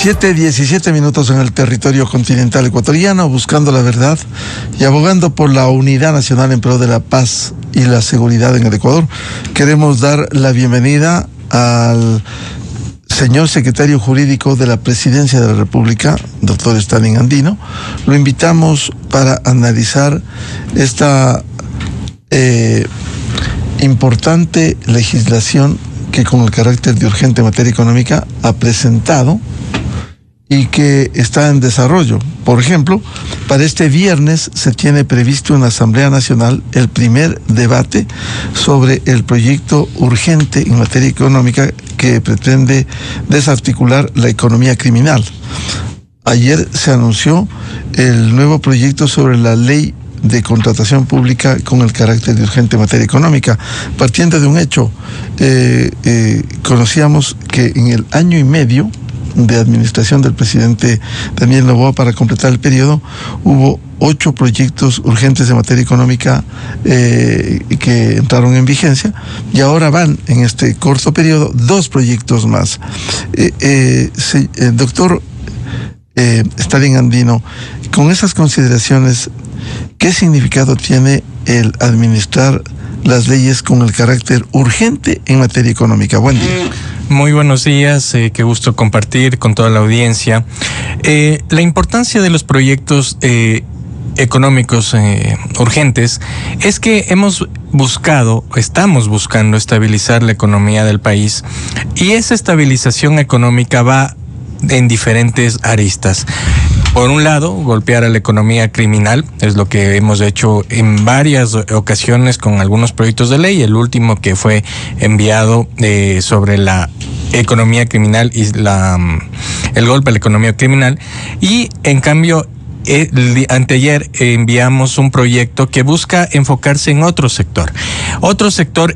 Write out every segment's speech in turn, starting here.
7:17 en el territorio continental ecuatoriano, buscando la verdad y abogando por la unidad nacional en pro de la paz y la seguridad en el Ecuador. Queremos dar la bienvenida al señor secretario jurídico de la Presidencia de la República, doctor Stalin Andino. Lo invitamos para analizar esta importante legislación que con el carácter de urgente materia económica ha presentado y que está en desarrollo. Por ejemplo, para este viernes se tiene previsto en la Asamblea Nacional el primer debate sobre el proyecto urgente en materia económica que pretende desarticular la economía criminal. Ayer se anunció el nuevo proyecto sobre la ley de contratación pública con el carácter de urgente materia económica. Partiendo de un hecho, conocíamos que en el año y medio de administración del presidente Daniel Noboa, para completar el periodo, hubo 8 proyectos urgentes de materia económica que entraron en vigencia, y ahora van en este corto periodo 2 proyectos más. Doctor Stalin Andino, con esas consideraciones, ¿qué significado tiene el administrar las leyes con el carácter urgente en materia económica? Buen día. Muy buenos días, qué gusto compartir con toda la audiencia. La importancia de los proyectos económicos urgentes es que estamos buscando estabilizar la economía del país, y esa estabilización económica va en diferentes aristas. Por un lado, golpear a la economía criminal, es lo que hemos hecho en varias ocasiones con algunos proyectos de ley, el último que fue enviado sobre la economía criminal y el golpe a la economía criminal, y en cambio anteayer enviamos un proyecto que busca enfocarse en otro sector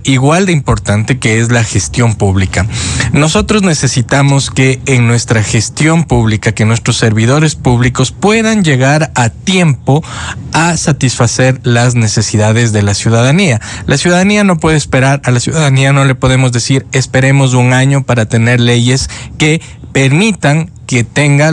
igual de importante, que es la gestión pública. Nosotros necesitamos que en nuestra gestión pública, que nuestros servidores públicos puedan llegar a tiempo a satisfacer las necesidades de la ciudadanía. La ciudadanía no puede esperar, a la ciudadanía no le podemos decir esperemos un año para tener leyes que permitan que tenga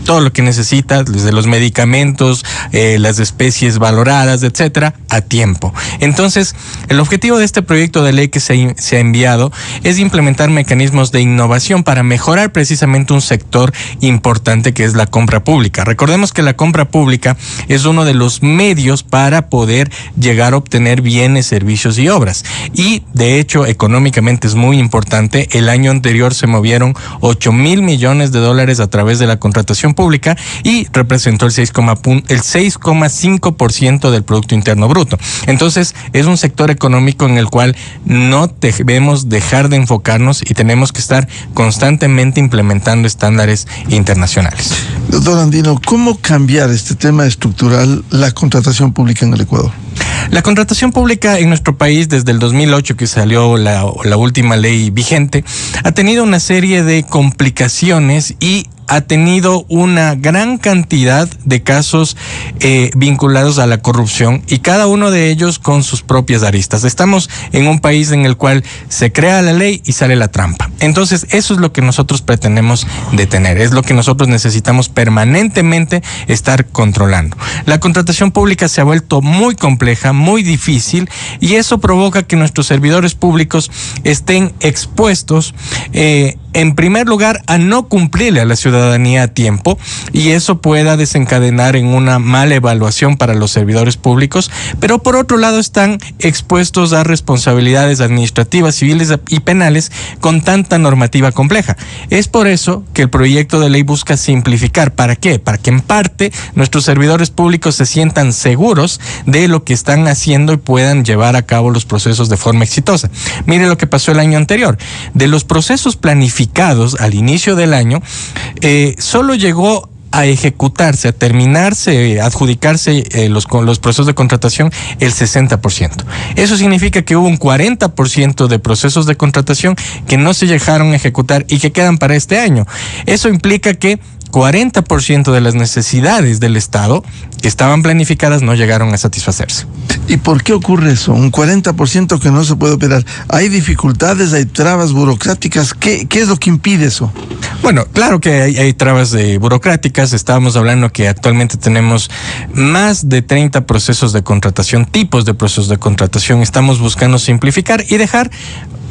todo lo que necesita, desde los medicamentos, las especies valoradas, etcétera, a tiempo. Entonces, el objetivo de este proyecto de ley que se ha enviado es implementar mecanismos de innovación para mejorar precisamente un sector importante, que es la compra pública. Recordemos que la compra pública es uno de los medios para poder llegar a obtener bienes, servicios y obras. Y, de hecho, económicamente es muy importante. El año anterior se movieron $8,000 millones a través de la contratación pública, y representó el 6,5% del Producto Interno Bruto. Entonces, es un sector económico en el cual no debemos dejar de enfocarnos y tenemos que estar constantemente implementando estándares internacionales. Doctor Andino, ¿cómo cambiar este tema estructural, la contratación pública en el Ecuador? La contratación pública en nuestro país, desde el 2008 que salió la última ley vigente, ha tenido una serie de complicaciones y ha tenido una gran cantidad de casos vinculados a la corrupción, y cada uno de ellos con sus propias aristas. Estamos en un país en el cual se crea la ley y sale la trampa. Entonces, eso es lo que nosotros pretendemos detener, es lo que nosotros necesitamos permanentemente estar controlando. La contratación pública se ha vuelto muy compleja, muy difícil, y eso provoca que nuestros servidores públicos estén expuestos en primer lugar a no cumplirle a la ciudadanía a tiempo, y eso pueda desencadenar en una mala evaluación para los servidores públicos, pero por otro lado están expuestos a responsabilidades administrativas, civiles y penales con tanta normativa compleja. Es por eso que el proyecto de ley busca simplificar. ¿Para qué? Para que en parte nuestros servidores públicos se sientan seguros de lo que están haciendo y puedan llevar a cabo los procesos de forma exitosa. Mire lo que pasó el año anterior. De los procesos planificados al inicio del año, solo llegó a ejecutarse, a terminarse, a adjudicarse los procesos de contratación el 60%. Eso significa que hubo un 40% de procesos de contratación que no se dejaron ejecutar y que quedan para este año. Eso implica que 40% de las necesidades del Estado que estaban planificadas no llegaron a satisfacerse. ¿Y por qué ocurre eso? Un 40% que no se puede operar. ¿Hay dificultades, hay trabas burocráticas? ¿Qué es lo que impide eso? Bueno, claro que hay trabas burocráticas. Estábamos hablando que actualmente tenemos más de 30 procesos de contratación, tipos de procesos de contratación. Estamos buscando simplificar y dejar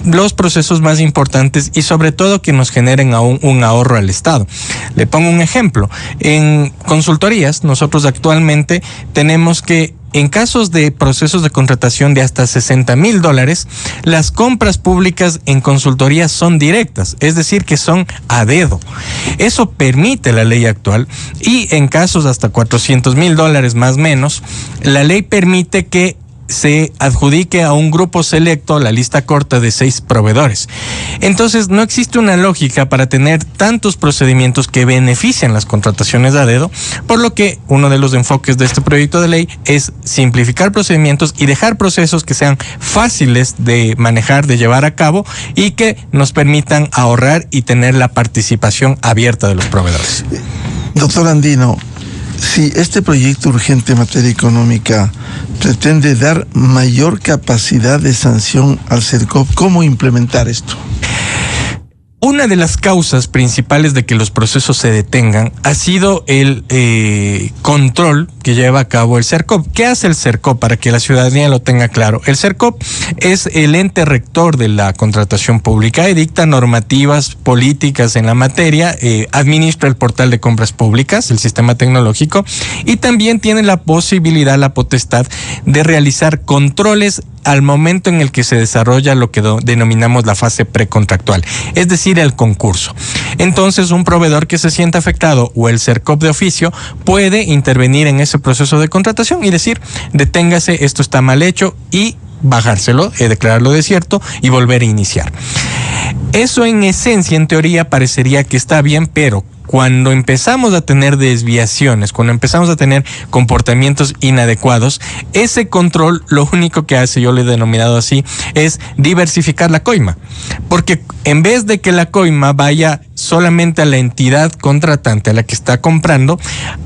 los procesos más importantes y sobre todo que nos generen aún un ahorro al Estado. Le pongo un ejemplo. En consultorías, nosotros actualmente tenemos que en casos de procesos de contratación de hasta $60,000, las compras públicas en consultorías son directas, es decir, que son a dedo. Eso permite la ley actual y en casos hasta $400,000 más o menos, la ley permite que se adjudique a un grupo selecto la lista corta de 6 proveedores. Entonces, no existe una lógica para tener tantos procedimientos que benefician las contrataciones a dedo, por lo que uno de los enfoques de este proyecto de ley es simplificar procedimientos y dejar procesos que sean fáciles de manejar, de llevar a cabo y que nos permitan ahorrar y tener la participación abierta de los proveedores. Doctor Andino, si este proyecto urgente en materia económica pretende dar mayor capacidad de sanción al CERCOP, ¿cómo implementar esto? Una de las causas principales de que los procesos se detengan ha sido el control que lleva a cabo el CERCOP. ¿Qué hace el CERCOP para que la ciudadanía lo tenga claro? El CERCOP es el ente rector de la contratación pública, dicta normativas políticas en la materia, administra el portal de compras públicas, el sistema tecnológico, y también tiene la posibilidad, la potestad de realizar controles al momento en el que se desarrolla lo que denominamos la fase precontractual, es decir, el concurso. Entonces, un proveedor que se sienta afectado o el CERCOP de oficio puede intervenir en ese proceso de contratación y decir, deténgase, esto está mal hecho, y bajárselo, declararlo desierto y volver a iniciar. Eso en esencia, en teoría, parecería que está bien, pero cuando empezamos a tener desviaciones, cuando empezamos a tener comportamientos inadecuados, ese control lo único que hace, yo lo he denominado así, es diversificar la coima. Porque en vez de que la coima vaya solamente a la entidad contratante, a la que está comprando,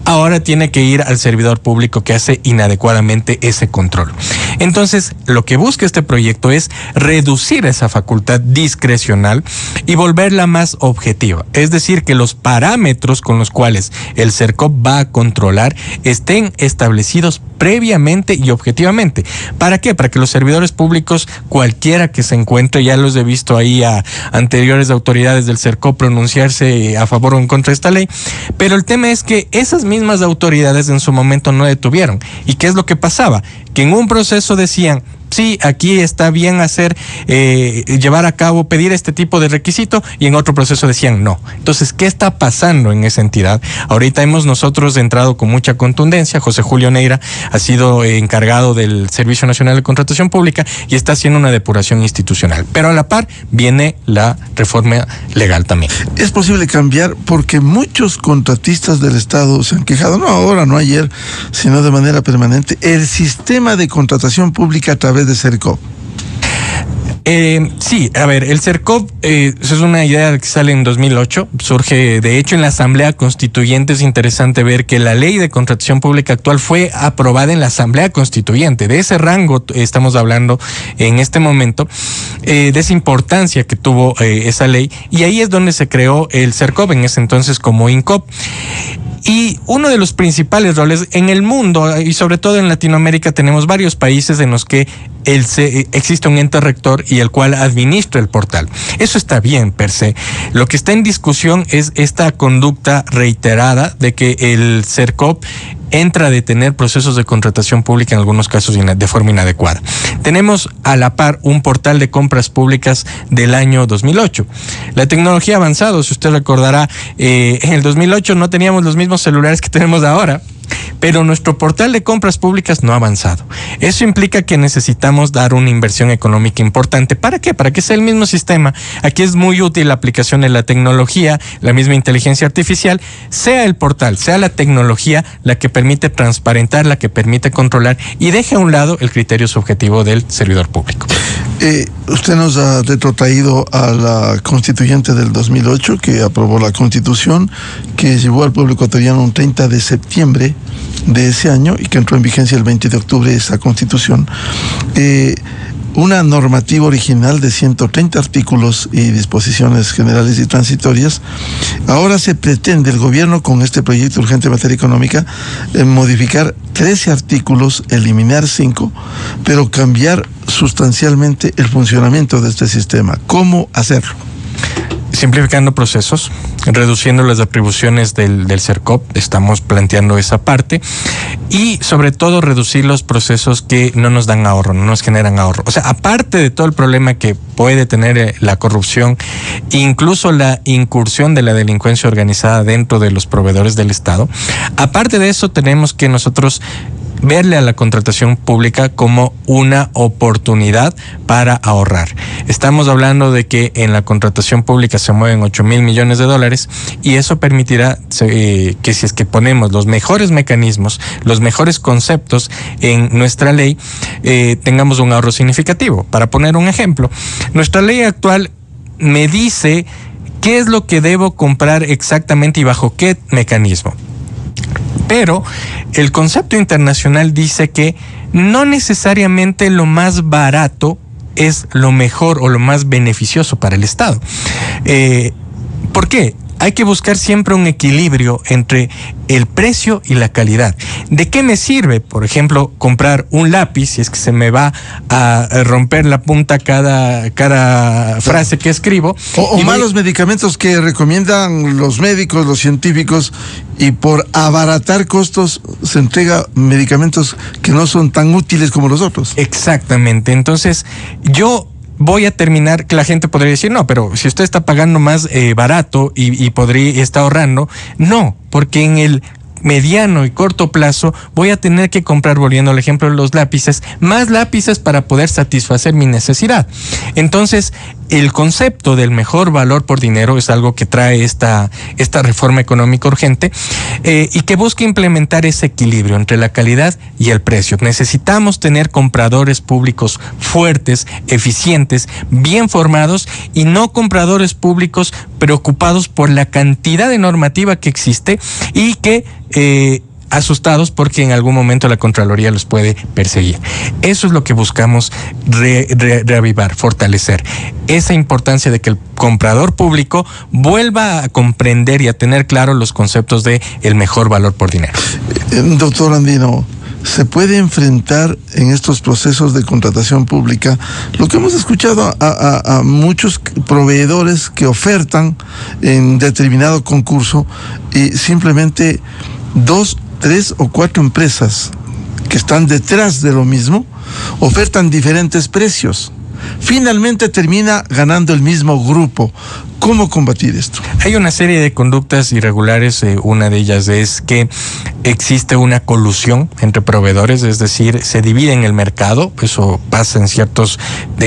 ahora tiene que ir al servidor público que hace inadecuadamente ese control. Entonces, lo que busca este proyecto es reducir esa facultad discrecional y volverla más objetiva. Es decir, que los parámetros con los cuales el CERCOP va a controlar estén establecidos previamente y objetivamente. ¿Para qué? Para que los servidores públicos, cualquiera que se encuentre, ya los he visto ahí a anteriores autoridades del CERCOP pronunciarse a favor o en contra de esta ley, pero el tema es que esas mismas autoridades en su momento no detuvieron. ¿Y qué es lo que pasaba? Que en un proceso decían, sí, aquí está bien hacer, llevar a cabo, pedir este tipo de requisito, y en otro proceso decían no. Entonces, ¿qué está pasando en esa entidad? Ahorita hemos nosotros entrado con mucha contundencia. José Julio Neira ha sido encargado del Servicio Nacional de Contratación Pública y está haciendo una depuración institucional. Pero a la par viene la reforma legal también. ¿Es posible cambiar? Porque muchos contratistas del Estado se han quejado, no ahora, no ayer, sino de manera permanente, el sistema de contratación pública a través de CERCOP. Sí, a ver, el CERCOP es una idea que sale en 2008, surge de hecho en la Asamblea Constituyente. Es interesante ver que la ley de contratación pública actual fue aprobada en la Asamblea Constituyente. De ese rango estamos hablando en este momento, de esa importancia que tuvo esa ley, y ahí es donde se creó el CERCOP, en ese entonces como INCOP. Y uno de los principales roles en el mundo, y sobre todo en Latinoamérica, tenemos varios países en los que existe un ente rector y el cual administra el portal. Eso está bien per se. Lo que está en discusión es esta conducta reiterada de que el CERCOP entra a detener procesos de contratación pública en algunos casos de forma inadecuada. Tenemos a la par un portal de compras públicas del año 2008. La tecnología ha avanzado, si usted recordará, en el 2008 no teníamos los mismos celulares que tenemos ahora. pero nuestro portal de compras públicas no ha avanzado. Eso implica que necesitamos dar una inversión económica importante. ¿Para qué? Para que sea el mismo sistema. Aquí es muy útil la aplicación de la tecnología, la misma inteligencia artificial, sea el portal, sea la tecnología la que permite transparentar, la que permite controlar y deje a un lado el criterio subjetivo del servidor público. Usted nos ha retrotraído a la constituyente del 2008 que aprobó la Constitución, que llevó al pueblo ecuatoriano un 30 de septiembre de ese año y que entró en vigencia el 20 de octubre esa Constitución. Una normativa original de 130 artículos y disposiciones generales y transitorias. Ahora se pretende el gobierno con este proyecto urgente en materia económica modificar 13 artículos, eliminar 5, pero cambiar sustancialmente el funcionamiento de este sistema. ¿Cómo hacerlo? Simplificando procesos, reduciendo las atribuciones del CERCOP, estamos planteando esa parte, y sobre todo reducir los procesos que no nos dan ahorro, no nos generan ahorro. O sea, aparte de todo el problema que puede tener la corrupción, incluso la incursión de la delincuencia organizada dentro de los proveedores del Estado, aparte de eso tenemos que nosotros verle a la contratación pública como una oportunidad para ahorrar. Estamos hablando de que en la contratación pública se mueven 8,000 millones de dólares y eso permitirá que si es que ponemos los mejores mecanismos, los mejores conceptos en nuestra ley, tengamos un ahorro significativo. Para poner un ejemplo, nuestra ley actual me dice qué es lo que debo comprar exactamente y bajo qué mecanismo. Pero el concepto internacional dice que no necesariamente lo más barato es lo mejor o lo más beneficioso para el Estado. ¿Por qué? Hay que buscar siempre un equilibrio entre el precio y la calidad. ¿De qué me sirve, por ejemplo, comprar un lápiz si es que se me va a romper la punta cada frase que escribo? O malos medicamentos que recomiendan los médicos, los científicos, y por abaratar costos se entrega medicamentos que no son tan útiles como los otros. Exactamente. Entonces, yo voy a terminar, que la gente podría decir, no, pero si usted está pagando más barato y está ahorrando, no, porque en el mediano y corto plazo voy a tener que comprar, volviendo al ejemplo de los lápices, más lápices para poder satisfacer mi necesidad. Entonces, el concepto del mejor valor por dinero es algo que trae esta reforma económica urgente y que busca implementar ese equilibrio entre la calidad y el precio. Necesitamos tener compradores públicos fuertes, eficientes, bien formados y no compradores públicos preocupados por la cantidad de normativa que existe y que asustados porque en algún momento la Contraloría los puede perseguir. Eso es lo que buscamos reavivar, fortalecer. Esa importancia de que el comprador público vuelva a comprender y a tener claro los conceptos de el mejor valor por dinero. Doctor Andino, ¿se puede enfrentar en estos procesos de contratación pública lo que hemos escuchado a muchos proveedores que ofertan en determinado concurso y simplemente 2, 3 o 4 empresas que están detrás de lo mismo ofertan diferentes precios? Finalmente termina ganando el mismo grupo. ¿Cómo combatir esto? Hay una serie de conductas irregulares. Una de ellas es que existe una colusión entre proveedores, es decir, se divide el mercado. Eso pasa en ciertos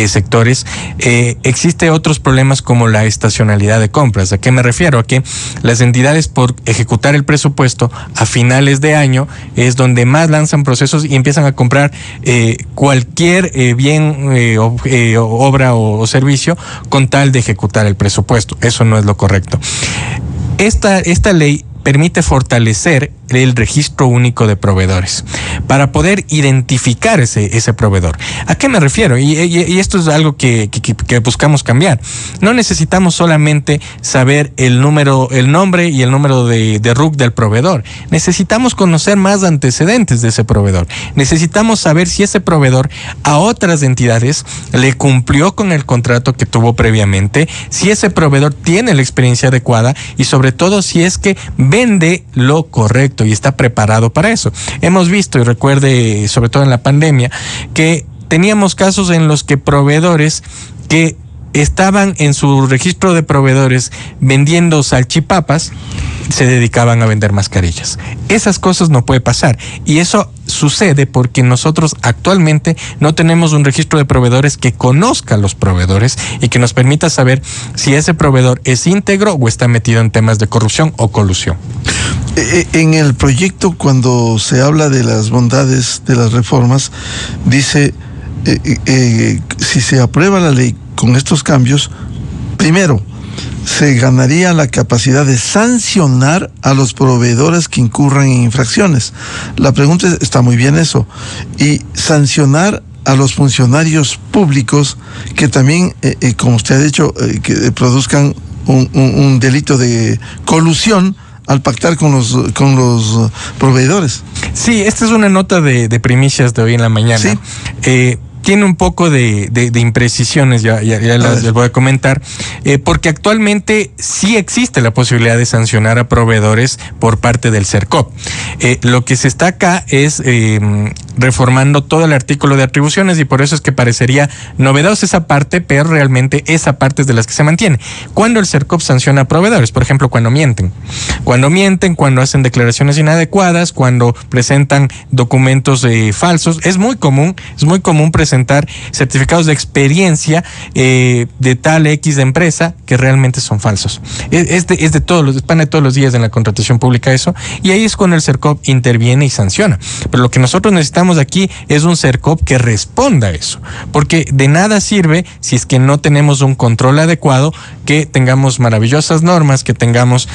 sectores. Existe otros problemas como la estacionalidad de compras. ¿A qué me refiero? A que las entidades, por ejecutar el presupuesto a finales de año, es donde más lanzan procesos y empiezan a comprar cualquier bien, obra o servicio con tal de ejecutar el presupuesto. Eso no es lo correcto. Esta ley permite fortalecer el registro único de proveedores para poder identificar ese proveedor. ¿A qué me refiero? Y esto es algo que buscamos cambiar. No necesitamos solamente saber el nombre y el número de RUC del proveedor. Necesitamos conocer más antecedentes de ese proveedor. Necesitamos saber si ese proveedor a otras entidades le cumplió con el contrato que tuvo previamente, si ese proveedor tiene la experiencia adecuada y sobre todo si es que vende lo correcto y está preparado para eso. Hemos visto, y recuerde, sobre todo en la pandemia, que teníamos casos en los que proveedores que estaban en su registro de proveedores vendiendo salchipapas, se dedicaban a vender mascarillas. Esas cosas no puede pasar. Y eso sucede porque nosotros actualmente no tenemos un registro de proveedores que conozca a los proveedores y que nos permita saber si ese proveedor es íntegro o está metido en temas de corrupción o colusión. En el proyecto, cuando se habla de las bondades de las reformas, dice, si se aprueba la ley con estos cambios, primero, se ganaría la capacidad de sancionar a los proveedores que incurran en infracciones. La pregunta es, está muy bien eso, y sancionar a los funcionarios públicos que también, como usted ha dicho, que produzcan un delito de colusión al pactar con los proveedores. Sí, esta es una nota de primicias de hoy en la mañana. ¿Sí? Tiene un poco de imprecisiones, ya les voy a comentar, porque actualmente sí existe la posibilidad de sancionar a proveedores por parte del CERCOP. Lo que se está acá es reformando todo el artículo de atribuciones y por eso es que parecería novedosa esa parte, pero realmente esa parte es de las que se mantiene. Cuando el CERCOP sanciona a proveedores, por ejemplo, cuando mienten, cuando hacen declaraciones inadecuadas, cuando presentan documentos falsos, es muy común presentar certificados de experiencia de tal X de empresa que realmente son falsos. Es de todos los días en la contratación pública eso, y ahí es cuando el CERCOP interviene y sanciona. Pero lo que nosotros necesitamos aquí es un CERCOP que responda a eso, porque de nada sirve si es que no tenemos un control adecuado, que tengamos maravillosas normas, que tengamos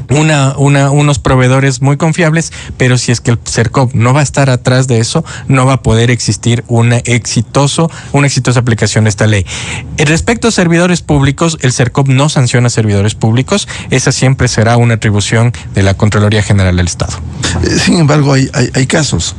unos proveedores muy confiables, pero si es que el CERCOP no va a estar atrás de eso, no va a poder existir una exitosa aplicación de esta ley. Respecto a servidores públicos, el CERCOP no sanciona servidores públicos, esa siempre será una atribución de la Contraloría General del Estado. Sin embargo, hay casos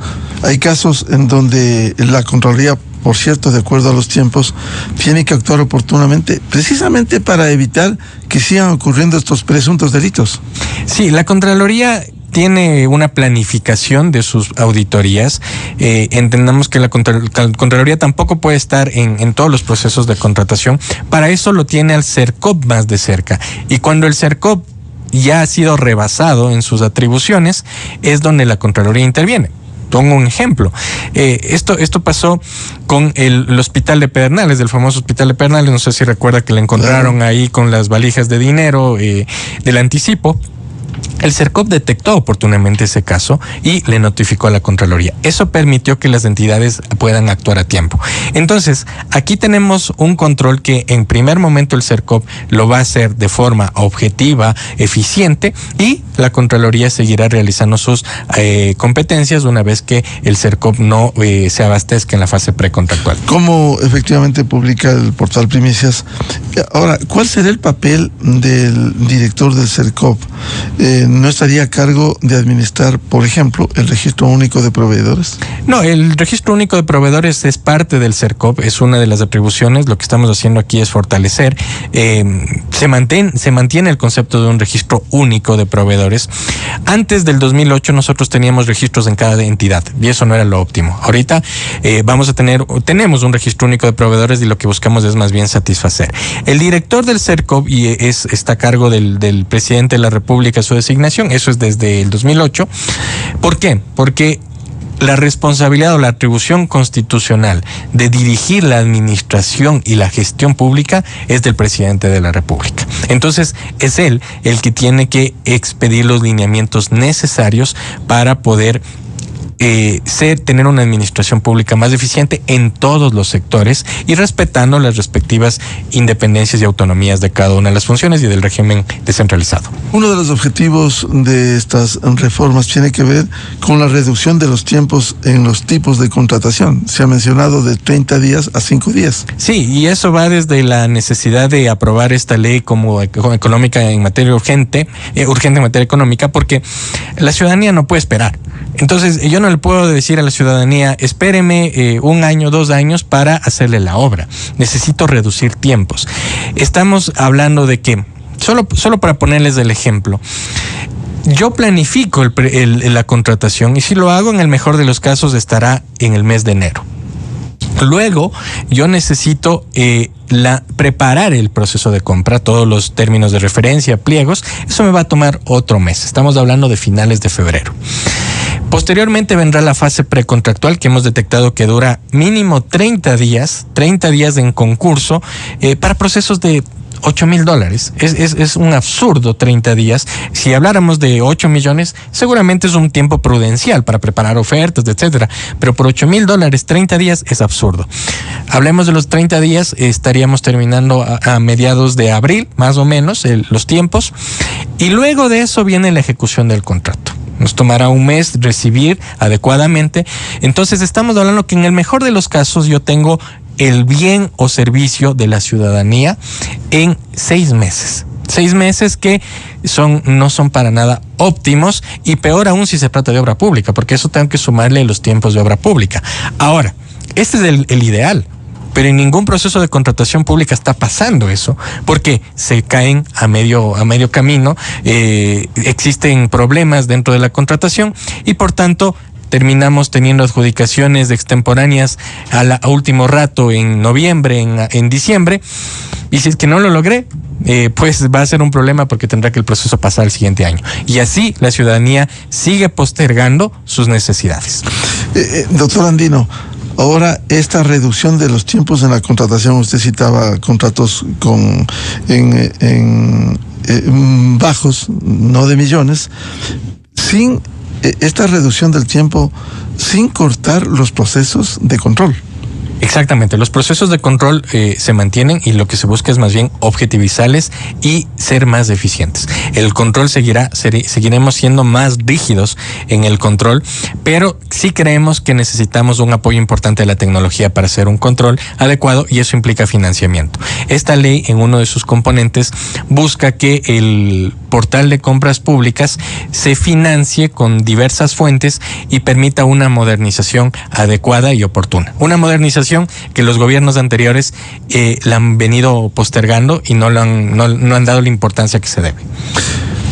en donde la Contraloría, por cierto, de acuerdo a los tiempos, tiene que actuar oportunamente, precisamente para evitar que sigan ocurriendo estos presuntos delitos. Sí, la Contraloría tiene una planificación de sus auditorías. Entendamos que la Contraloría tampoco puede estar en todos los procesos de contratación. Para eso lo tiene al CERCOP más de cerca. Y cuando el CERCOP ya ha sido rebasado en sus atribuciones, es donde la Contraloría interviene. Pongo un ejemplo. Esto pasó con el hospital de Pedernales, del famoso hospital de Pedernales. No sé si recuerda que le encontraron ahí con las valijas de dinero del anticipo. El CERCOP detectó oportunamente ese caso y le notificó a la Contraloría. Eso permitió que las entidades puedan actuar a tiempo. Entonces, aquí tenemos un control que en primer momento el CERCOP lo va a hacer de forma objetiva, eficiente, y la Contraloría seguirá realizando sus competencias una vez que el CERCOP no se abastezca en la fase precontractual. ¿Cómo efectivamente publica el portal Primicias? Ahora, ¿cuál será el papel del director del CERCOP? ¿No estaría a cargo de administrar, por ejemplo, el Registro Único de Proveedores? No, el Registro Único de Proveedores es parte del CERCOP, es una de las atribuciones. Lo que estamos haciendo aquí es fortalecer. Se mantiene el concepto de un Registro Único de Proveedores. Antes del 2008 nosotros teníamos registros en cada entidad y eso no era lo óptimo. Ahorita tenemos un Registro Único de Proveedores y lo que buscamos es más bien satisfacer. El director del CERCOP está a cargo del presidente de la República, su designación, eso es desde el 2008. ¿Por qué? Porque la responsabilidad o la atribución constitucional de dirigir la administración y la gestión pública es del presidente de la República. Entonces, es él el que tiene que expedir los lineamientos necesarios para poder tener una administración pública más eficiente en todos los sectores y respetando las respectivas independencias y autonomías de cada una de las funciones y del régimen descentralizado. Uno de los objetivos de estas reformas tiene que ver con la reducción de los tiempos en los tipos de contratación. Se ha mencionado de 30 días a 5 días. Sí, y eso va desde la necesidad de aprobar esta ley como económica en materia urgente en materia económica, porque la ciudadanía no puede esperar. Entonces, yo no le puedo decir a la ciudadanía, espéreme 1 año, 2 años para hacerle la obra. Necesito reducir tiempos. Estamos hablando de que, solo para ponerles el ejemplo, yo planifico la contratación y si lo hago en el mejor de los casos estará en el mes de enero. Luego, yo necesito preparar el proceso de compra, todos los términos de referencia, pliegos. Eso me va a tomar otro mes. Estamos hablando de finales de febrero. Posteriormente vendrá la fase precontractual, que hemos detectado que dura mínimo 30 días en concurso, para procesos de $8,000. Es un absurdo 30 días. Si habláramos de 8 millones, seguramente es un tiempo prudencial para preparar ofertas, etcétera. Pero por $8,000, 30 días es absurdo. Hablemos de los 30 días, estaríamos terminando a mediados de abril, más o menos, los tiempos. Y luego de eso viene la ejecución del contrato. Nos tomará un mes recibir adecuadamente. Entonces estamos hablando que en el mejor de los casos yo tengo el bien o servicio de la ciudadanía en 6 meses. 6 meses que no son para nada óptimos, y peor aún si se trata de obra pública, porque eso tengo que sumarle los tiempos de obra pública. Ahora, este es el ideal, pero en ningún proceso de contratación pública está pasando eso, porque se caen a medio camino, existen problemas dentro de la contratación y por tanto terminamos teniendo adjudicaciones extemporáneas a último rato en noviembre, en diciembre, y si es que no lo logré, pues va a ser un problema porque tendrá que el proceso pasar al siguiente año. Y así la ciudadanía sigue postergando sus necesidades. Doctor Andino, ahora esta reducción de los tiempos en la contratación, usted citaba contratos en bajos, no de millones, sin esta reducción del tiempo, sin cortar los procesos de control. Exactamente, los procesos de control se mantienen, y lo que se busca es más bien objetivizarles y ser más eficientes. El control seguiremos siendo más rígidos en el control, pero sí creemos que necesitamos un apoyo importante de la tecnología para hacer un control adecuado, y eso implica financiamiento. Esta ley, en uno de sus componentes, busca que el portal de compras públicas se financie con diversas fuentes y permita una modernización adecuada y oportuna. Una modernización que los gobiernos anteriores la han venido postergando y no han dado la importancia que se debe.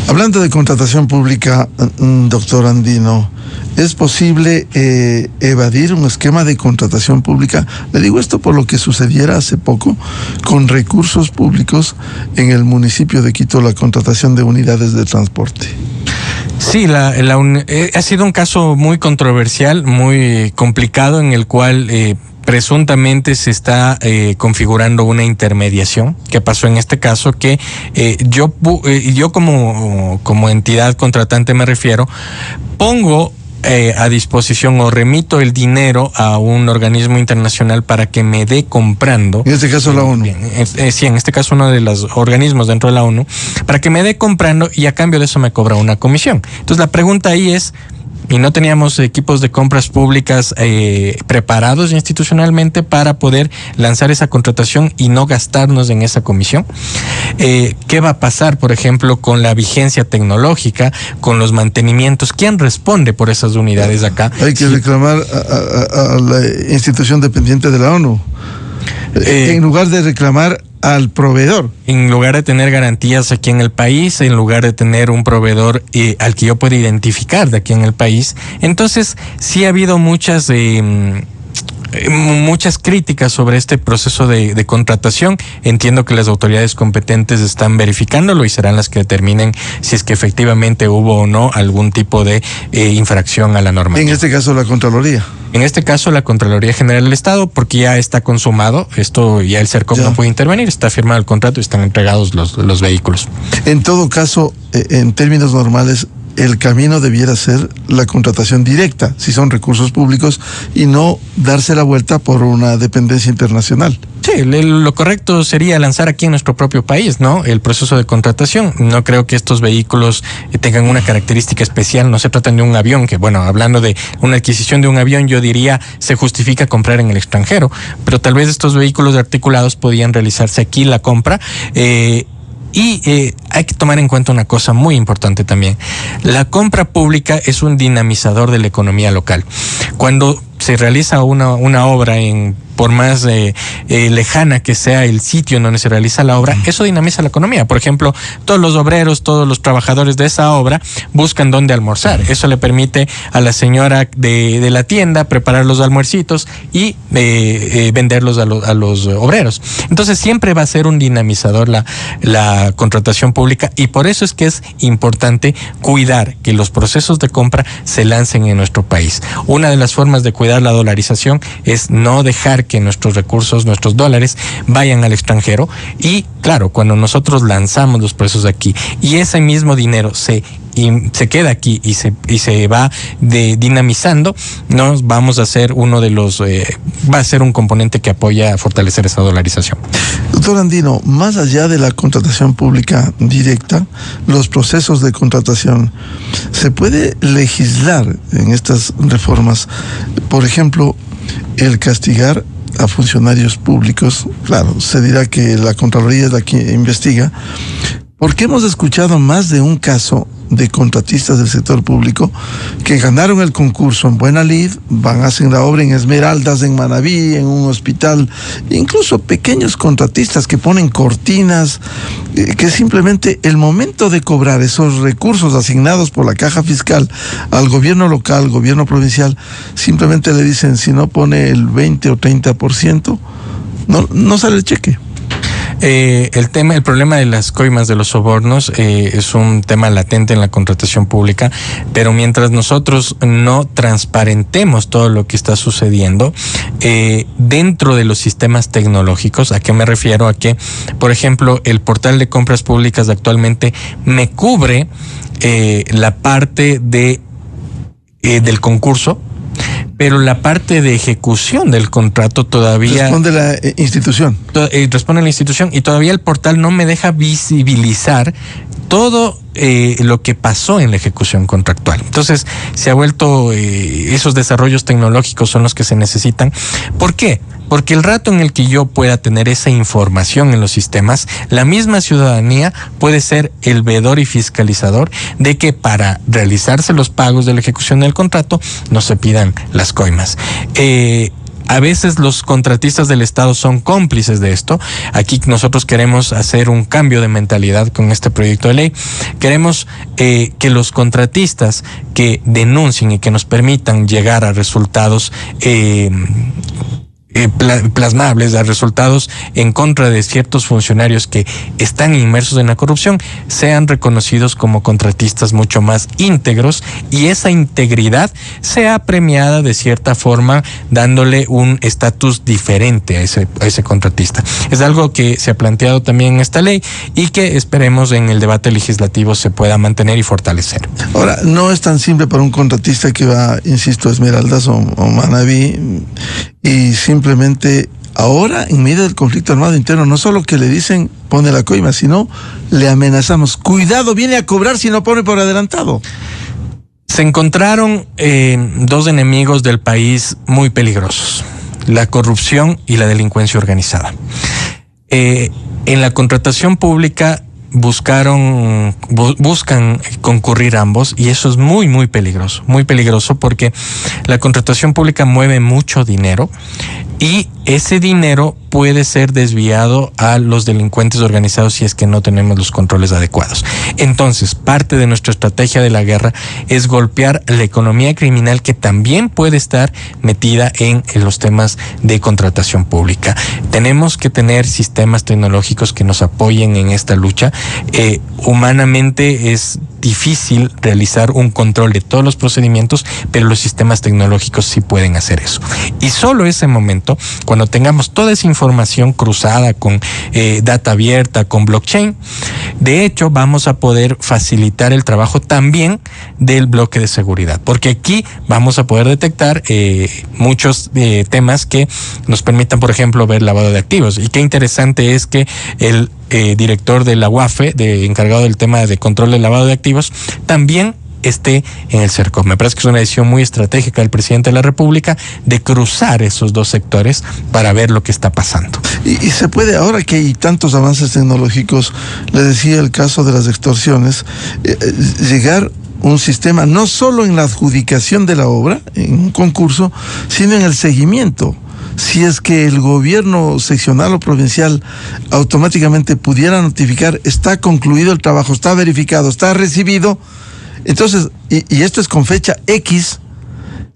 Hablando de contratación pública, doctor Andino, ¿es posible evadir un esquema de contratación pública? Le digo esto por lo que sucediera hace poco con recursos públicos en el municipio de Quito, la contratación de unidades de transporte. Sí, ha sido un caso muy controversial, muy complicado, en el cual presuntamente se está configurando una intermediación. ¿Qué pasó en este caso? Que yo como entidad contratante, me refiero, pongo a disposición o remito el dinero a un organismo internacional para que me dé comprando. En este caso la ONU. Sí, en este caso uno de los organismos dentro de la ONU, para que me dé comprando, y a cambio de eso me cobra una comisión. Entonces la pregunta ahí es, y no teníamos equipos de compras públicas preparados institucionalmente para poder lanzar esa contratación y no gastarnos en esa comisión. ¿Qué va a pasar, por ejemplo, con la vigencia tecnológica, con los mantenimientos? ¿Quién responde por esas unidades acá? Hay que reclamar a la institución dependiente de la ONU, en lugar de reclamar al proveedor. En lugar de tener garantías aquí en el país, en lugar de tener un proveedor al que yo pueda identificar de aquí en el país. Entonces, sí ha habido muchas críticas sobre este proceso de contratación. Entiendo que las autoridades competentes están verificándolo y serán las que determinen si es que efectivamente hubo o no algún tipo de infracción a la normativa. En este caso, la Contraloría. En este caso, la Contraloría General del Estado, porque ya está consumado, esto ya el CERCOP no puede intervenir, está firmado el contrato y están entregados los vehículos. En todo caso, en términos normales, el camino debiera ser la contratación directa, si son recursos públicos, y no darse la vuelta por una dependencia internacional. Sí, lo correcto sería lanzar aquí en nuestro propio país, ¿no?, el proceso de contratación. No creo que estos vehículos tengan una característica especial. No se trata de un avión, que bueno, hablando de una adquisición de un avión, yo diría se justifica comprar en el extranjero, pero tal vez estos vehículos articulados podían realizarse aquí la compra. Y hay que tomar en cuenta una cosa muy importante también. La compra pública es un dinamizador de la economía local. Cuando se realiza una obra en por más lejana que sea el sitio en donde se realiza la obra, eso dinamiza la economía. Por ejemplo, todos los obreros, todos los trabajadores de esa obra buscan dónde almorzar. Eso le permite a la señora de la tienda preparar los almuercitos y venderlos a los obreros. Entonces siempre va a ser un dinamizador la contratación pública, y por eso es que es importante cuidar que los procesos de compra se lancen en nuestro país. Una de las formas de cuidar la dolarización es no dejar que nuestros recursos, nuestros dólares, vayan al extranjero. Y claro, cuando nosotros lanzamos los procesos aquí y ese mismo dinero se queda aquí y se va dinamizando, nos vamos a hacer uno de los, va a ser un componente que apoya a fortalecer esa dolarización. Doctor Andino, más allá de la contratación pública directa, los procesos de contratación, ¿se puede legislar en estas reformas? Por ejemplo, el castigar a funcionarios públicos. Claro, se dirá que la Contraloría es la que investiga, porque hemos escuchado más de un caso de contratistas del sector público que ganaron el concurso en buena lid, hacen la obra en Esmeraldas, en Manabí, en un hospital, incluso pequeños contratistas que ponen cortinas, que simplemente el momento de cobrar esos recursos asignados por la caja fiscal al gobierno local, gobierno provincial, simplemente le dicen, si no pone el 20 o 30%, no sale el cheque. El problema de las coimas, de los sobornos, es un tema latente en la contratación pública, pero mientras nosotros no transparentemos todo lo que está sucediendo dentro de los sistemas tecnológicos, ¿a qué me refiero? A que, por ejemplo, el portal de compras públicas actualmente me cubre la parte del concurso, pero la parte de ejecución del contrato todavía... Responde la institución. Responde la institución, y todavía el portal no me deja visibilizar todo lo que pasó en la ejecución contractual. Entonces, se ha vuelto, esos desarrollos tecnológicos son los que se necesitan. ¿Por qué? Porque el rato en el que yo pueda tener esa información en los sistemas, la misma ciudadanía puede ser el veedor y fiscalizador de que para realizarse los pagos de la ejecución del contrato no se pidan las coimas. A veces los contratistas del Estado son cómplices de esto. Aquí nosotros queremos hacer un cambio de mentalidad con este proyecto de ley. Queremos que los contratistas que denuncien y que nos permitan llegar a resultados plasmables, a resultados en contra de ciertos funcionarios que están inmersos en la corrupción, sean reconocidos como contratistas mucho más íntegros, y esa integridad sea premiada de cierta forma, dándole un estatus diferente a ese contratista. Es algo que se ha planteado también en esta ley y que esperemos en el debate legislativo se pueda mantener y fortalecer. Ahora, no es tan simple para un contratista que va, insisto, a Esmeraldas o Manabí, y simplemente ahora, en medio del conflicto armado interno, no solo que le dicen pone la coima, sino le amenazamos, cuidado, viene a cobrar si no pone por adelantado. Se encontraron dos enemigos del país muy peligrosos: la corrupción y la delincuencia organizada. En la contratación pública buscan concurrir ambos, y eso es muy, muy peligroso porque la contratación pública mueve mucho dinero, y ese dinero puede ser desviado a los delincuentes organizados si es que no tenemos los controles adecuados. Entonces, parte de nuestra estrategia de la guerra es golpear la economía criminal, que también puede estar metida en los temas de contratación pública. Tenemos que tener sistemas tecnológicos que nos apoyen en esta lucha. Humanamente es difícil realizar un control de todos los procedimientos, pero los sistemas tecnológicos sí pueden hacer eso. Y solo ese momento, cuando tengamos toda esa información cruzada con data abierta, con blockchain, de hecho vamos a poder facilitar el trabajo también del bloque de seguridad, porque aquí vamos a poder detectar muchos temas que nos permitan, por ejemplo, ver lavado de activos. Y qué interesante es que el director de la UAFE, encargado del tema de control del lavado de activos, también esté en el CERCOP. Me parece que es una decisión muy estratégica del presidente de la República de cruzar esos dos sectores para ver lo que está pasando. Y se puede, ahora que hay tantos avances tecnológicos, le decía el caso de las extorsiones, llegar un sistema no solo en la adjudicación de la obra, en un concurso, sino en el seguimiento. si es que el gobierno seccional o provincial automáticamente pudiera notificar, está concluido el trabajo, está verificado, está recibido, entonces, y esto es con fecha X,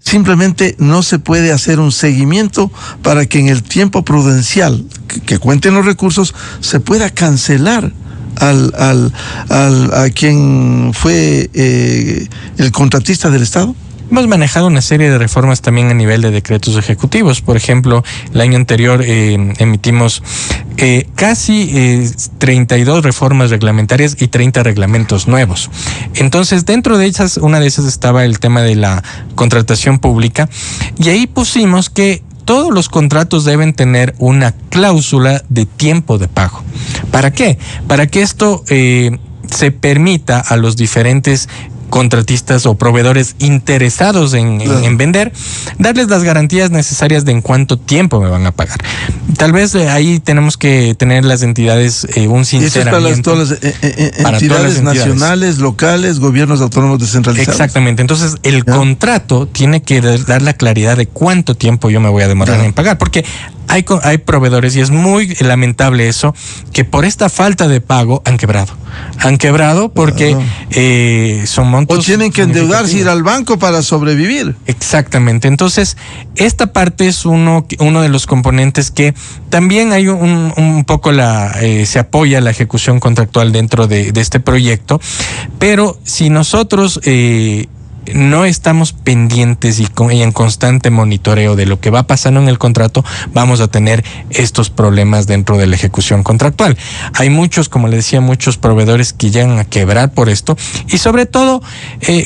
simplemente no se puede hacer un seguimiento para que en el tiempo prudencial que cuenten los recursos se pueda cancelar a quien fue el contratista del Estado. Hemos manejado una serie de reformas también a nivel de decretos ejecutivos. Por ejemplo, el año anterior emitimos casi 32 reformas reglamentarias y 30 reglamentos nuevos. Entonces, dentro de ellas, una de esas estaba el tema de la contratación pública, y ahí pusimos que todos los contratos deben tener una cláusula de tiempo de pago. ¿Para qué? Para que esto se permita a los diferentes contratistas o proveedores interesados en vender, darles las garantías necesarias de en cuánto tiempo me van a pagar. Tal vez ahí tenemos que tener las entidades un sinceramiento. Eso es para todas las entidades nacionales, locales, gobiernos autónomos descentralizados. Exactamente. Entonces, el contrato tiene que dar la claridad de cuánto tiempo yo me voy a demorar en pagar, porque hay proveedores, y es muy lamentable eso, que por esta falta de pago han quebrado. Han quebrado porque son montos. O tienen que endeudarse, ir al banco para sobrevivir. Exactamente. Entonces, esta parte es uno de los componentes que también hay un poco se apoya la ejecución contractual dentro de este proyecto, pero si nosotros no estamos pendientes y en constante monitoreo de lo que va pasando en el contrato, vamos a tener estos problemas dentro de la ejecución contractual. Hay muchos, como le decía, muchos proveedores que llegan a quebrar por esto, y sobre todo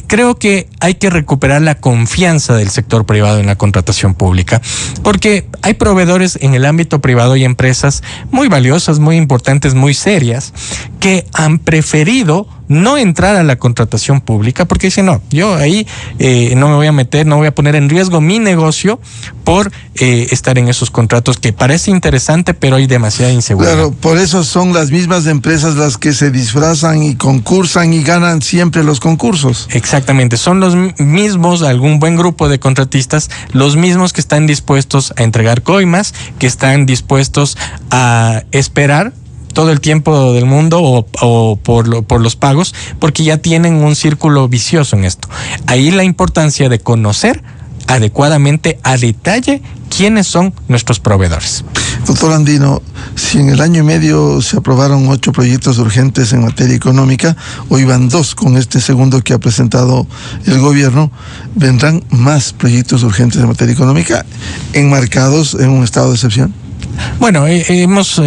creo que hay que recuperar la confianza del sector privado en la contratación pública, porque hay proveedores en el ámbito privado y empresas muy valiosas, muy importantes, muy serias, que han preferido no entrar a la contratación pública porque dicen, no, yo ahí no me voy a meter, no voy a poner en riesgo mi negocio por estar en esos contratos que parece interesante, pero hay demasiada inseguridad. Claro, por eso son las mismas empresas las que se disfrazan y concursan y ganan siempre los concursos. Exactamente, son los mismos, algún buen grupo de contratistas, los mismos que están dispuestos a entregar coimas, que están dispuestos a esperar todo el tiempo del mundo o por los pagos, porque ya tienen un círculo vicioso en esto. Ahí la importancia de conocer adecuadamente, a detalle, quiénes son nuestros proveedores. Doctor Andino, si en el año y medio se aprobaron 8 proyectos urgentes en materia económica, hoy van 2 con este segundo que ha presentado el gobierno, ¿vendrán más proyectos urgentes en materia económica enmarcados en un estado de excepción? Bueno, hemos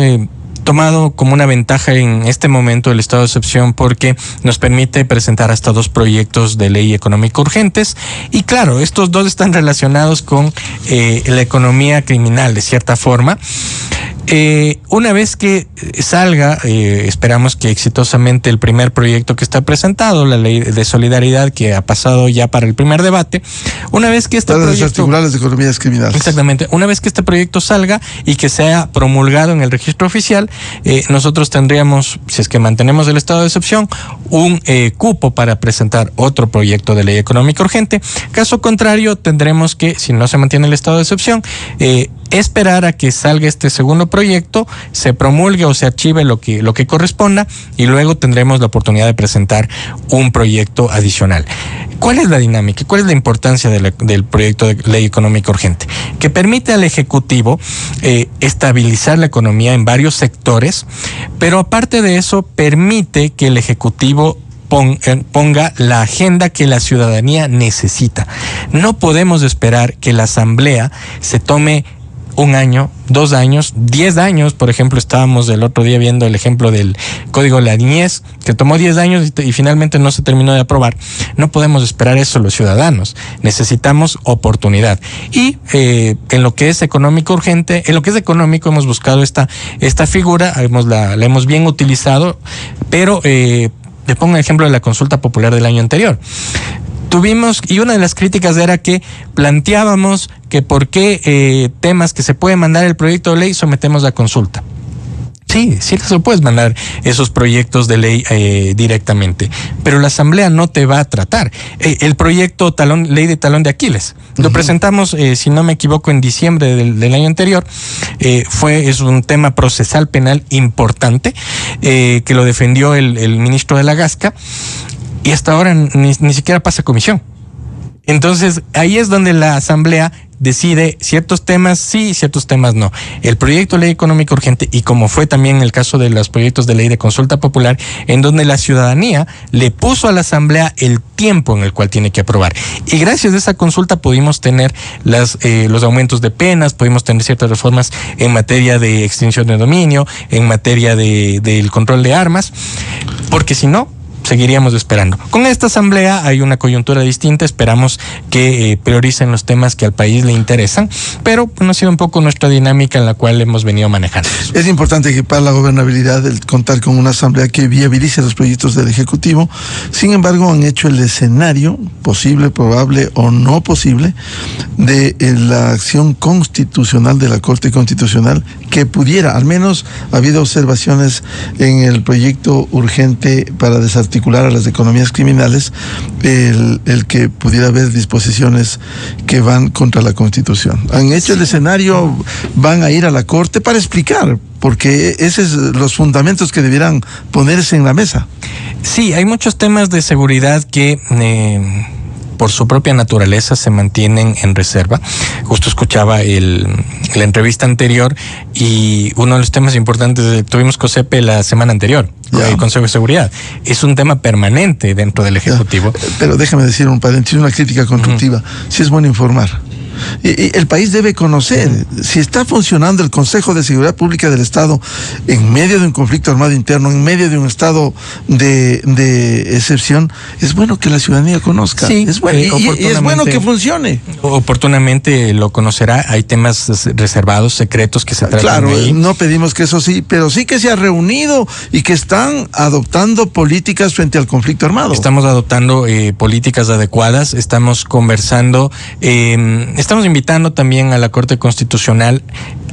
tomado como una ventaja en este momento el estado de excepción porque nos permite presentar hasta 2 proyectos de ley económica urgentes, y claro, estos 2 están relacionados con la economía criminal de cierta forma. Una vez que salga, esperamos que exitosamente, el primer proyecto que está presentado, la ley de solidaridad, que ha pasado ya para el primer debate, una vez que este para proyecto... desarticular las economías criminales. Exactamente. Una vez que este proyecto salga y que sea promulgado en el registro oficial, nosotros tendríamos, si es que mantenemos el estado de excepción, un cupo para presentar otro proyecto de ley económica urgente. Caso contrario, tendremos que, si no se mantiene el estado de excepción, esperar a que salga este segundo proyecto, se promulgue o se archive lo que corresponda, y luego tendremos la oportunidad de presentar un proyecto adicional. ¿Cuál es la dinámica? ¿Cuál es la importancia del proyecto de ley económica urgente? Que permite al Ejecutivo estabilizar la economía en varios sectores, pero aparte de eso permite que el Ejecutivo ponga la agenda que la ciudadanía necesita. No podemos esperar que la Asamblea se tome 1 año, 2 años, 10 años. Por ejemplo, estábamos el otro día viendo el ejemplo del Código de la Niñez, que tomó 10 años y finalmente no se terminó de aprobar. No podemos esperar eso los ciudadanos. Necesitamos oportunidad. Y en lo que es económico urgente, en lo que es económico, hemos buscado esta figura, la hemos bien utilizado, pero le pongo el ejemplo de la consulta popular del año anterior. Tuvimos, y una de las críticas era que planteábamos que por qué temas que se puede mandar el proyecto de ley sometemos a consulta. Sí, sí les puedes mandar esos proyectos de ley directamente, pero la Asamblea no te va a tratar. El proyecto ley de talón de Aquiles, lo presentamos, si no me equivoco, en diciembre del año anterior. Es un tema procesal penal importante, que lo defendió el ministro de la Gasca, y hasta ahora ni siquiera pasa comisión. Entonces, ahí es donde la Asamblea decide ciertos temas sí, ciertos temas no. El proyecto de ley económica urgente, y como fue también el caso de los proyectos de ley de consulta popular, en donde la ciudadanía le puso a la Asamblea el tiempo en el cual tiene que aprobar. Y gracias a esa consulta pudimos tener los aumentos de penas, pudimos tener ciertas reformas en materia de extinción de dominio, en materia del control de armas, porque si no, seguiríamos esperando. Con esta asamblea hay una coyuntura distinta, esperamos que prioricen los temas que al país le interesan, pero no ha sido un poco nuestra dinámica en la cual hemos venido manejando. Es importante que para la gobernabilidad el contar con una asamblea que viabilice los proyectos del Ejecutivo. Sin embargo, han hecho el escenario posible, probable o no posible de la acción constitucional de la Corte Constitucional, que pudiera, al menos ha habido observaciones en el proyecto urgente para desarticular a las economías criminales, el que pudiera haber disposiciones que van contra la Constitución. Han hecho el escenario, van a ir a la Corte para explicar, porque esos son los fundamentos que debieran ponerse en la mesa. Sí, hay muchos temas de seguridad que por su propia naturaleza se mantienen en reserva. Justo escuchaba la entrevista anterior, y uno de los temas importantes, tuvimos COSEPE la semana anterior, el Consejo de Seguridad. Es un tema permanente dentro del Ejecutivo. Pero déjame decir un paréntesis, una crítica constructiva. Sí es bueno informar. Y el país debe conocer si está funcionando el Consejo de Seguridad Pública del Estado en medio de un conflicto armado interno, en medio de un estado de excepción. Es bueno que la ciudadanía conozca. Sí, es bueno, y es bueno que funcione. Oportunamente lo conocerá. Hay temas reservados, secretos que se tratan. Claro, ahí. No pedimos que eso sí, pero sí que se ha reunido y que están adoptando políticas frente al conflicto armado. Estamos adoptando políticas adecuadas, estamos conversando, estamos invitando también a la Corte Constitucional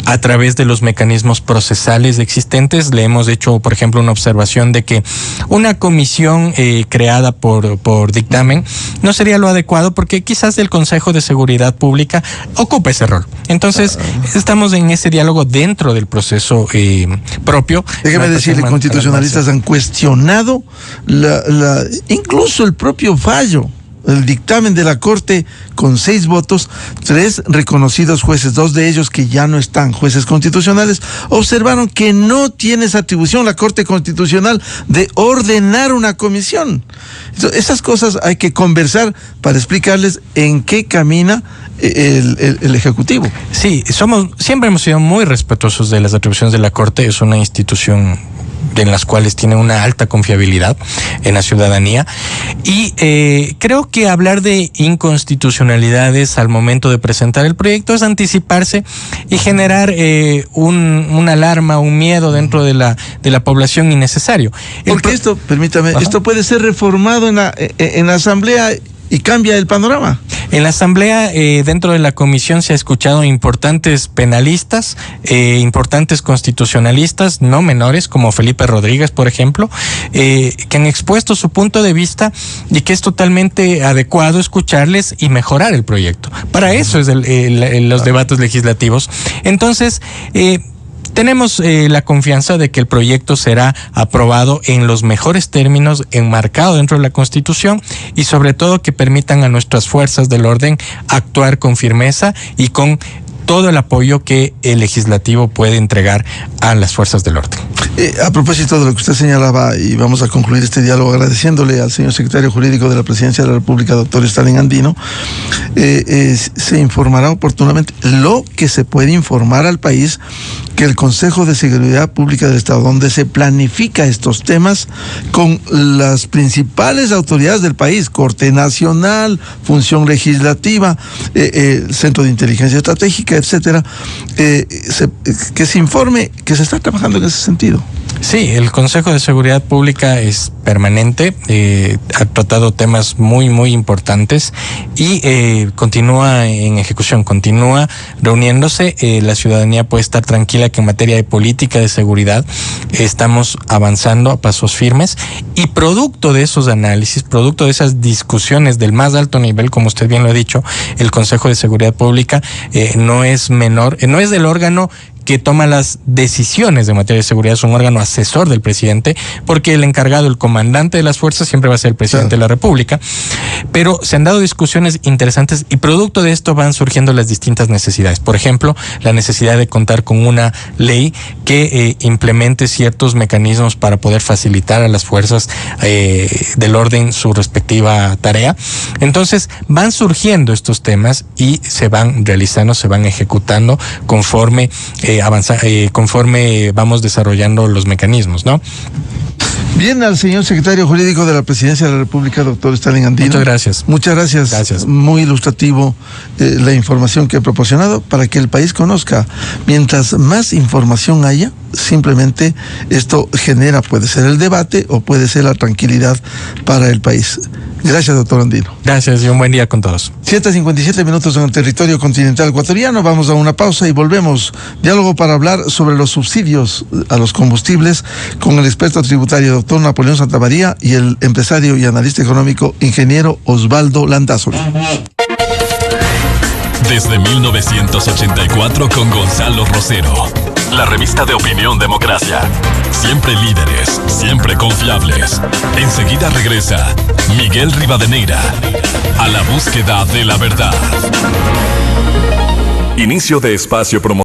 a través de los mecanismos procesales existentes. Le hemos hecho, por ejemplo, una observación de que una comisión creada por dictamen no sería lo adecuado, porque quizás el Consejo de Seguridad Pública ocupa ese rol. Entonces, estamos en ese diálogo dentro del proceso propio. Déjeme decirle, constitucionalistas han cuestionado incluso el propio fallo, el dictamen de la Corte, con 6 votos, 3 reconocidos jueces, 2 de ellos que ya no están, jueces constitucionales, observaron que no tiene esa atribución la Corte Constitucional de ordenar una comisión. Entonces, esas cosas hay que conversar para explicarles en qué camina el Ejecutivo. Sí, siempre hemos sido muy respetuosos de las atribuciones de la Corte. Es una institución en las cuales tiene una alta confiabilidad en la ciudadanía, y creo que hablar de inconstitucionalidades al momento de presentar el proyecto es anticiparse y generar una alarma, un miedo dentro de la población innecesario. Porque esto, permítame, esto puede ser reformado en la Asamblea y cambia el panorama. En la Asamblea, dentro de la comisión, se ha escuchado importantes penalistas, importantes constitucionalistas, no menores, como Felipe Rodríguez, por ejemplo, que han expuesto su punto de vista, y que es totalmente adecuado escucharles y mejorar el proyecto. Para eso es los debates legislativos. Entonces, tenemos la confianza de que el proyecto será aprobado en los mejores términos, enmarcado dentro de la Constitución, y sobre todo que permitan a nuestras fuerzas del orden actuar con firmeza y con todo el apoyo que el legislativo puede entregar a las fuerzas del orden. A propósito de lo que usted señalaba, y vamos a concluir este diálogo agradeciéndole al señor secretario jurídico de la Presidencia de la República, doctor Stalin Andino, se informará oportunamente lo que se puede informar al país, que el Consejo de Seguridad Pública del Estado, donde se planifica estos temas con las principales autoridades del país, Corte Nacional, Función Legislativa, Centro de Inteligencia Estratégica, etcétera, que se informe que se está trabajando en ese sentido. Sí, el Consejo de Seguridad Pública es permanente, ha tratado temas muy, muy importantes y continúa en ejecución, continúa reuniéndose. La ciudadanía puede estar tranquila que en materia de política de seguridad estamos avanzando a pasos firmes y producto de esos análisis, producto de esas discusiones del más alto nivel, como usted bien lo ha dicho, el Consejo de Seguridad Pública no es menor, no es del órgano que toma las decisiones de materia de seguridad, es un órgano asesor del presidente, porque el encargado, el comandante de las fuerzas siempre va a ser el presidente de la República, pero se han dado discusiones interesantes y producto de esto van surgiendo las distintas necesidades. Por ejemplo, la necesidad de contar con una ley que implemente ciertos mecanismos para poder facilitar a las fuerzas del orden su respectiva tarea. Entonces, van surgiendo estos temas y se van realizando, se van ejecutando conforme conforme vamos desarrollando los mecanismos, ¿no? Bien, al señor secretario jurídico de la Presidencia de la República, doctor Stalin Andino. Muchas gracias. Muchas gracias. Gracias. Muy ilustrativo la información que he proporcionado para que el país conozca. Mientras más información haya, simplemente esto genera, puede ser el debate o puede ser la tranquilidad para el país. Gracias, doctor Andino. Gracias y un buen día con todos. 7:57 minutos en el territorio continental ecuatoriano. Vamos a una pausa y volvemos. Diálogo para hablar sobre los subsidios a los combustibles con el experto tributario, doctor Napoleón Santamaría, y el empresario y analista económico, ingeniero Osvaldo Landázuri. Desde 1984 con Gonzalo Rosero. La revista de opinión Democracia. Siempre líderes, siempre confiables. Enseguida regresa Miguel Rivadeneira a la búsqueda de la verdad. Inicio de espacio promocional.